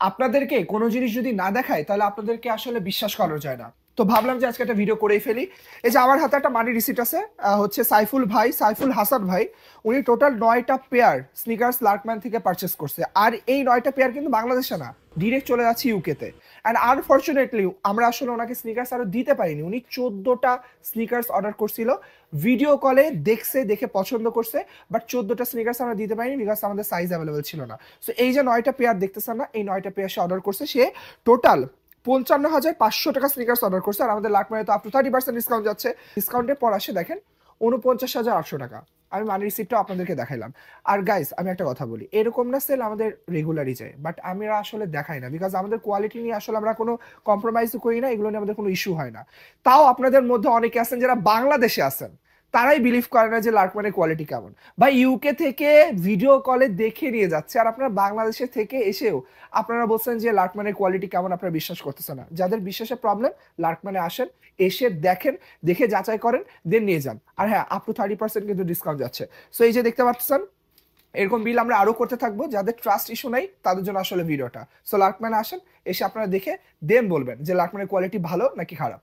আপনাদেরকে কোনো জিনিস যদি না দেখায় তাহলে আপনাদেরকে আসলে বিশ্বাস করা যায় না। তো ভাবলাম যে আজকে একটা ভিডিও করেই ফেলি। এই যে আমার হাতে একটা মানি রিসিট আছে, হচ্ছে সাইফুল হাসান ভাই, উনি টোটাল 9টা পেয়ার স্নিকার্স লার্কম্যান থেকে পারচেস করছে। আর এই 9টা পেয়ার কিন্তু বাংলাদেশে না, ডিরেক্ট চলে যাচ্ছে ইউকেতে। অ্যান্ড আনফর্চুনেটলি আমরা আসলে ওনাকে স্নিকার্স আরো দিতে পারিনি। উনি 14টা স্নিকার্স অর্ডার করছিল, ভিডিও কলে দেখছে, দেখে পছন্দ করছে, বাট 14টা স্নিকার্স আমরা দিতে পারিনি বিকজ আমাদের সাইজ অ্যাভেলেবেল ছিল না। সো এই যে 9টা পেয়ার দেখতেছেন না, এই 9টা পেয়ার সে অর্ডার করছে। সে টোটাল 55,500 টাকা স্নিকার্স অর্ডার করছে। আর আমাদের লাকমারে তো আপ টু 30% ডিসকাউন্ট যাচ্ছে। ডিসকাউন্টের পর আসে দেখেন 49,800 টাকা। আমি মানি রিসিপ্টটা আপনাদেরকে দেখাইলাম। আর গাইস আমি একটা কথা বলি, এরকম না সেল আমাদের রেগুলারই যায়, বাট আমরা আসলে দেখাই না বিকজ আমাদের কোয়ালিটি নিয়ে আসলে আমরা কোনো কম্প্রোমাইজও করি না, এগুলো নিয়ে আমাদের কোনো ইস্যু হয় না। তাও আপনাদের মধ্যে অনেকে আছেন যারা বাংলাদেশে আছেন, তারাই বিলিভ করে না যে লার্কম্যানের কোয়ালিটি কেমন। বা ইউকে থেকে ভিডিও কলে দেখে নিয়ে যাচ্ছে, আর আপনারা বাংলাদেশে থেকে এসেও আপনারা বলছেন যে লার্কম্যানের কোয়ালিটি কেমন, আপনারা বিশ্বাস করতেছেন না। যাদের বিশ্বাসের প্রবলেম, লার্কম্যানে আসেন, এসে দেখেন, দেখে যাচাই করেন, দেন নিয়ে যান। আর হ্যাঁ, আপ টু 30% কিন্তু ডিসকাউন্ট যাচ্ছে। সো এই যে দেখতে পাচ্ছেন, এরকম বিল আমরা আরো করতে থাকবো। যাদের ট্রাস্ট ইস্যু নাই তাদের জন্য আসলে ভিডিওটা। সো লার্কম্যানে আসেন, এসে আপনারা দেখে দেন বলবেন যে লার্কম্যানের কোয়ালিটি ভালো নাকি খারাপ।